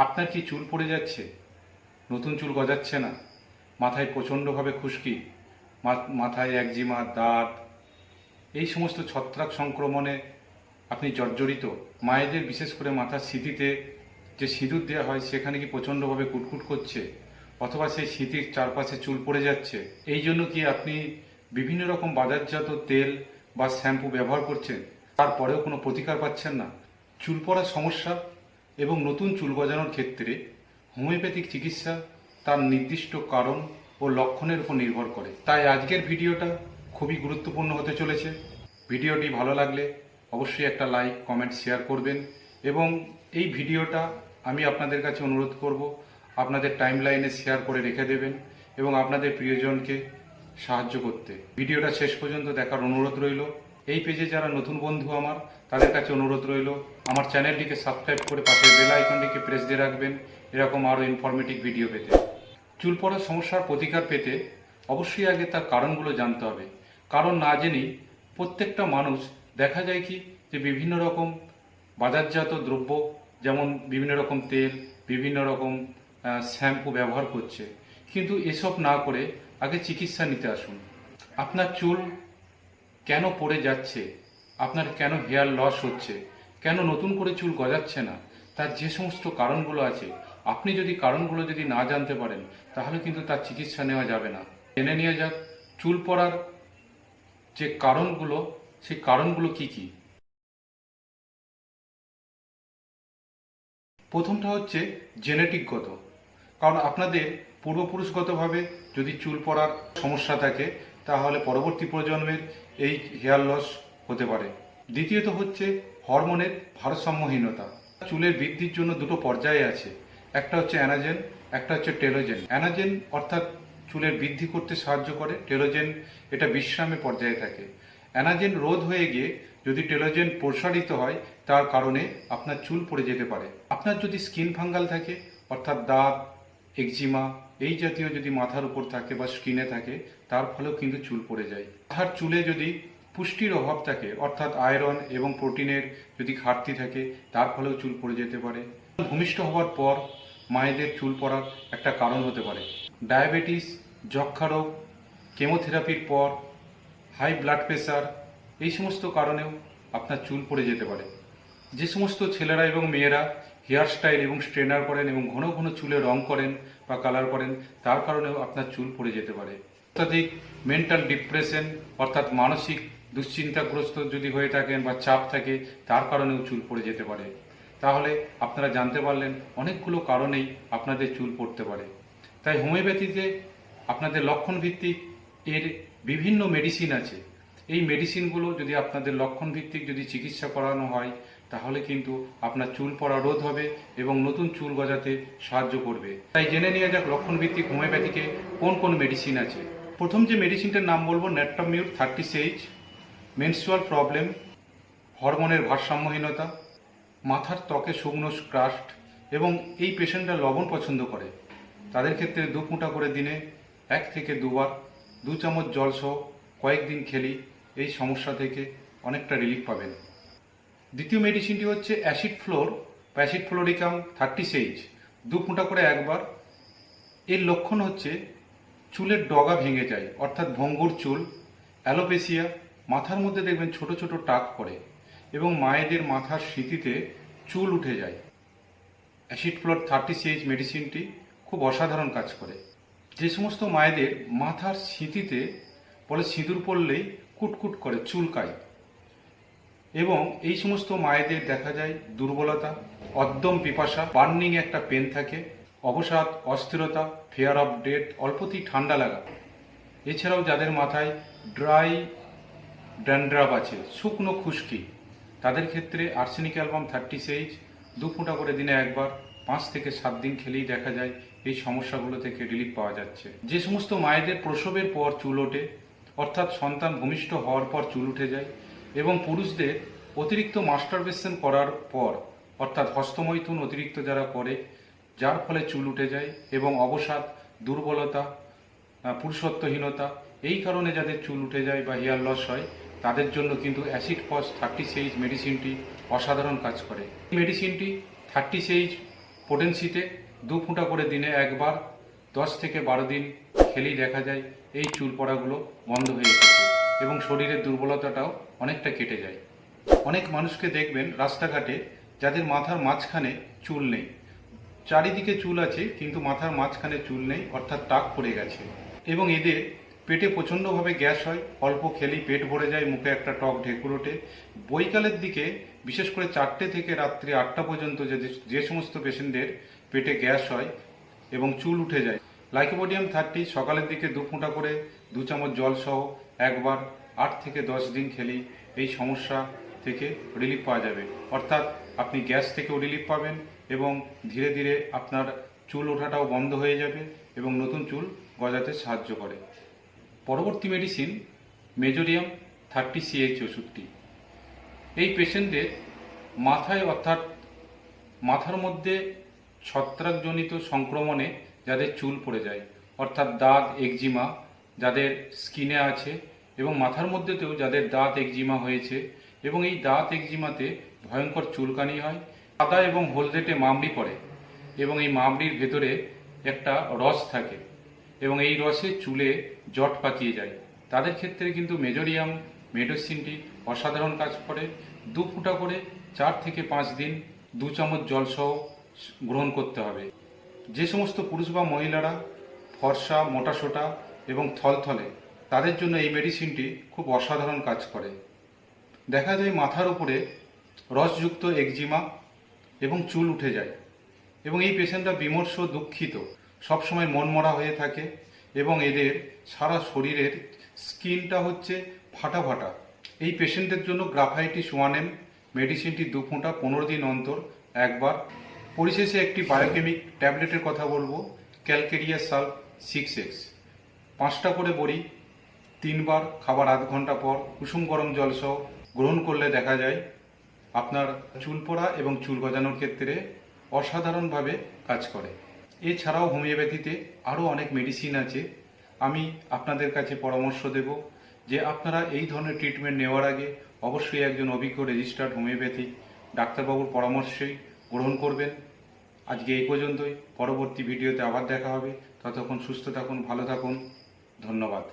আপনার কি চুল পড়ে যাচ্ছে, নতুন চুল গজাচ্ছে না, মাথায় প্রচণ্ডভাবে খুশকি, মাথায় একজিমা, দাঁত, এই সমস্ত ছত্রাক সংক্রমণে আপনি জর্জরিত? মায়েদের বিশেষ করে মাথার সিঁথিতে যে সিঁদুর দেওয়া হয় সেখানে কি প্রচণ্ডভাবে কুটকুট করছে, অথবা সেই সিঁথির চারপাশে চুল পড়ে যাচ্ছে? এই জন্য কি আপনি বিভিন্ন রকম বাজারজাত তেল বা শ্যাম্পু ব্যবহার করছেন, তারপরেও কোনো প্রতিকার পাচ্ছেন না? চুল পড়ার সমস্যা এবং নতুন চুল গজানোর ক্ষেত্রে হোমিওপ্যাথিক চিকিৎসা তার নির্দিষ্ট কারণ ও লক্ষণের উপর নির্ভর করে। তাই আজকের ভিডিওটা খুবই গুরুত্বপূর্ণ হতে চলেছে। ভিডিওটি ভালো লাগলে অবশ্যই একটা লাইক, কমেন্ট, শেয়ার করবেন এবং এই ভিডিওটা আমি আপনাদের কাছে অনুরোধ করব আপনাদের টাইমলাইনে শেয়ার করে রেখে দেবেন এবং আপনাদের প্রিয়জনকে সাহায্য করতে। ভিডিওটা শেষ পর্যন্ত দেখার অনুরোধ রইল। এই পেজে যারা নতুন বন্ধু আমার, তাদের কাছে অনুরোধ রইল আমার চ্যানেলটিকে সাবস্ক্রাইব করে পাশের বেল আইকনটিকে প্রেস দিয়ে রাখবেন এরকম আরও ইনফরমেটিভ ভিডিও পেতে। চুল পড়ার সমস্যার প্রতিকার পেতে অবশ্যই আগে তার কারণগুলো জানতে হবে। কারণ না জেনেই প্রত্যেকটা মানুষ দেখা যায় কি যে বিভিন্ন রকম বাজারজাত দ্রব্য, যেমন বিভিন্ন রকম তেল, বিভিন্ন রকম শ্যাম্পু ব্যবহার করছে, কিন্তু এসব না করে আগে চিকিৎসা নিতে আসুন। আপনার চুল কেন পড়ে যাচ্ছে, আপনার কেন হেয়ার লস হচ্ছে, কেন নতুন করে চুল গজাচ্ছে না, তার যে সমস্ত কারণগুলো আছে, আপনি যদি কারণগুলো না জানতে পারেন তাহলে কিন্তু তার চিকিৎসা নেওয়া যাবে না। জেনে নেওয়া যাক চুল পড়ার যে কারণগুলো, সেই কারণগুলো কি কি। প্রথমটা হচ্ছে জেনেটিকগত। কারণ আপনাদের পূর্বপুরুষগতভাবে যদি চুল পড়ার সমস্যা থাকে তাহলে পরবর্তী প্রজন্মের এই হেয়ার লস হতে পারে। দ্বিতীয়ত হচ্ছে হরমোনের ভারসাম্যহীনতা। চুলের বৃদ্ধির জন্য দুটো পর্যায়ে আছে, একটা হচ্ছে অ্যানাজেন, একটা হচ্ছে টেলোজেন। অ্যানাজেন অর্থাৎ চুলের বৃদ্ধি করতে সাহায্য করে, টেলোজেন এটা বিশ্রামে পর্যায়ে থাকে। অ্যানাজেন রোধ হয়ে গিয়ে যদি টেলোজেন প্রসারিত হয় তার কারণে আপনার চুল পড়ে যেতে পারে। আপনার যদি স্কিন ফাঙ্গাল থাকে অর্থাৎ দাঁত, একজিমা এই জাতীয় যদি মাথার উপর থাকে বা স্কিনে থাকে, তার ফলেও কিন্তু চুল পড়ে যায়। মাথার চুলে যদি পুষ্টির অভাব থাকে অর্থাৎ আয়রন এবং প্রোটিনের যদি ঘাটতি থাকে, তার ফলেও চুল পড়ে যেতে পারে। ভূমিষ্ঠ হওয়ার পর মায়েদের চুল পড়ার একটা কারণ হতে পারে ডায়াবেটিস, যক্ষা রোগ, কেমোথেরাপির পর হাই ব্লাড প্রেশার, এই সমস্ত কারণেও আপনার চুল পড়ে যেতে পারে। যে সমস্ত ছেলেরা এবং মেয়েরা হেয়ার স্টাইল এবং স্ট্রেনার করেন এবং ঘন ঘন চুলে রং করেন বা কালার করেন, তার কারণেও আপনার চুল পড়ে যেতে পারে। অত্যাধিক মেন্টাল ডিপ্রেশন অর্থাৎ মানসিক দুশ্চিন্তাগ্রস্ত যদি হয়ে থাকেন বা চাপ থাকে, তার কারণেও চুল পড়ে যেতে পারে। তাহলে আপনারা জানতে পারলেন অনেকগুলো কারণেই আপনাদের চুল পড়তে পারে। তাই হোমিওপ্যাথিতে আপনাদের লক্ষণ ভিত্তিক এর বিভিন্ন মেডিসিন আছে। এই মেডিসিনগুলো যদি আপনাদের লক্ষণ ভিত্তিক যদি চিকিৎসা করানো হয় তাহলে কিন্তু আপনার চুল পড়া রোধ হবে এবং নতুন চুল গজাতে সাহায্য করবে। তাই জেনে নিয়ে যাক লক্ষণ ভিত্তিক হোমিওপ্যাথিকে কোন কোন মেডিসিন আছে। প্রথম যে মেডিসিনটার নাম বলবো ন্যাট্রামিউট 30H। মেনস্ট্রুয়াল প্রবলেম, হরমোনের ভারসাম্যহীনতা, মাথার ত্বকে শুকনো ক্রাস্ট এবং এই পেশেন্টরা লবণ পছন্দ করে, তাদের ক্ষেত্রে 2 ফুঁটা করে দিনে 1 থেকে 2 বার 2 চামচ জল সহ কয়েকদিন খেলি এই সমস্যা থেকে অনেকটা রিলিফ পাবেন। দ্বিতীয় মেডিসিনটি হচ্ছে অ্যাসিড ফ্লোর বা অ্যাসিড ফ্লোরিকাম 30H, 2 ফুঁটা করে একবার। এর লক্ষণ হচ্ছে চুলের ডগা ভেঙে যায় অর্থাৎ ভঙ্গুর চুল, অ্যালোপেসিয়া, মাথার মধ্যে দেখবেন ছোট ছোট টাক পড়ে এবং মায়েদের মাথার সিঁথিতে চুল উঠে যায়। অ্যাসিড ফ্লোর 30H মেডিসিনটি খুব অসাধারণ কাজ করে। যে সমস্ত মায়েদের মাথার সিঁথিতে বলে সিঁদুর পড়লেই কুটকুট করে, চুলকায়, এবং এই সমস্ত মায়েদের দেখা যায় দুর্বলতা, অদ্যম পিপাসা, বার্নিং একটা পেন থাকে, অবসাদ, অস্থিরতা, ফিয়ার অফ ডেথ, অল্পতেই ঠান্ডা লাগা। এছাড়াও যাদের মাথায় ড্রাই ড্যান্ড্রাফ আছে, শুকনো খুশকি, তাদের ক্ষেত্রে আর্সেনিক অ্যালবাম 30H 2 ফুঁটা করে দিনে একবার 5 থেকে 7 দিন খেলেই দেখা যায় এই সমস্যাগুলো থেকে রিলিফ পাওয়া যাচ্ছে। যে সমস্ত মায়েদের প্রসবের পর চুল ওঠে অর্থাৎ সন্তান ভূমিষ্ঠ হওয়ার পর চুল উঠে যায়, এবং পুরুষদের অতিরিক্ত মাস্টারবেশন করার পর অর্থাৎ হস্তমৈথুন অতিরিক্ত যারা করে, যার ফলে চুল উঠে যায় এবং অবসাদ, দুর্বলতা, পুরুষত্বহীনতা, এই কারণে যাদের চুল উঠে যায় বা হেয়ার লস হয়, তাদের জন্য কিন্তু অ্যাসিড ফস 30H মেডিসিনটি অসাধারণ কাজ করে। এই মেডিসিনটি 30H পোটেন্সিতে 2 ফোঁটা করে দিনে একবার 10 থেকে 12 দিন খেলেই দেখা যায় এই চুল পড়াগুলো বন্ধ হয়ে এসেছে এবং শরীরের দুর্বলতাটাও অনেকটা কেটে যায়। অনেক মানুষকে দেখবেন রাস্তাঘাটে যাদের মাথার মাঝখানে চুল নেই, চারিদিকে চুল আছে কিন্তু মাথার মাঝখানে চুল নেই, অর্থাৎ টাক পড়ে গেছে, এবং এদের পেটে প্রচণ্ডভাবে গ্যাস হয়, অল্প খেলেই পেট ভরে যায়, মুখে একটা টক ঢেকুর ওঠে। বৈকালের দিকে বিশেষ করে 4টে থেকে রাত্রি 8টা পর্যন্ত যে সমস্ত পেশেন্টদের পেটে গ্যাস হয় এবং চুল উঠে যায়, লাইকোপোডিয়াম 30 সকালের দিকে 2 ফোঁটা করে 2 চামচ জল সহ একবার 8 থেকে 10 দিন খেলেই এই সমস্যা থেকে রিলিফ পাওয়া যাবে। অর্থাৎ আপনি গ্যাস থেকেও রিলিফ পাবেন এবং ধীরে ধীরে আপনার চুল ওঠাটাও বন্ধ হয়ে যাবে এবং নতুন চুল গজাতে সাহায্য করে। পরবর্তী মেডিসিন মেজোরিয়াম 30CH ওষুধটি। এই পেশেন্টদের মাথায় অর্থাৎ মাথার মধ্যে ছত্রাকজনিত সংক্রমণে যাদের চুল পড়ে যায়, অর্থাৎ দাঁত একজিমা যাদের স্কিনে আছে এবং মাথার মধ্যেতেও যাদের দাঁত একজিমা হয়েছে এবং এই দাঁত একজিমাতে ভয়ঙ্কর চুলকানি হয়, সাদা এবং হলদেটে মামড়ি পড়ে এবং এই মামড়ির ভেতরে একটা রস থাকে এবং এই রসে চুলে জট পাকিয়ে যায়, তাদের ক্ষেত্রে কিন্তু মেজোরিয়াম মেডিসিনটি অসাধারণ কাজ করে। 2 ফোঁটা করে 4 থেকে 5 দিন 2 চামচ জল সহ গ্রহণ করতে হবে। যে সমস্ত পুরুষ বা মহিলারা ফর্সা, মোটাসোটা এবং থলথলে, তাদের জন্য এই মেডিসিনটি খুব অসাধারণ কাজ করে। দেখা যায় মাথার উপরে রসযুক্ত একজিমা এবং চুল উঠে যায় এবং এই পেশেন্টরা বিমর্ষ, দুঃখিত, সবসময় মনমরা হয়ে থাকে এবং এদের সারা শরীরের স্কিনটা হচ্ছে ফাটা ফাটা। এই পেশেন্টদের জন্য গ্রাফাইটিস 1M মেডিসিনটি 2 ফোঁটা 15 দিন অন্তর একবার। পরিশেষে একটি বায়োকেমিক ট্যাবলেটের কথা বলবো, ক্যালকেরিয়া সাল্ফ 6X। 5টা করে বড়ি 3 বার খাবার আধ ঘন্টা পর কুসুম গরম জল সহ গ্রহণ করলে দেখা যায় আপনার চুল পড়া এবং চুল গজানোর ক্ষেত্রে অসাধারণভাবে কাজ করে। এছাড়াও হোমিওপ্যাথিতে আরও অনেক মেডিসিন আছে। আমি আপনাদের কাছে পরামর্শ দেব যে আপনারা এই ধরনের ট্রিটমেন্ট নেওয়ার আগে অবশ্যই একজন অভিজ্ঞ রেজিস্টার্ড হোমিওপ্যাথিক ডাক্তারবাবুর পরামর্শই গ্রহণ করবেন। আজকে এই পর্যন্তই, পরবর্তী ভিডিওতে আবার দেখা হবে। ততক্ষণ সুস্থ থাকুন, ভালো থাকুন, ধন্যবাদ।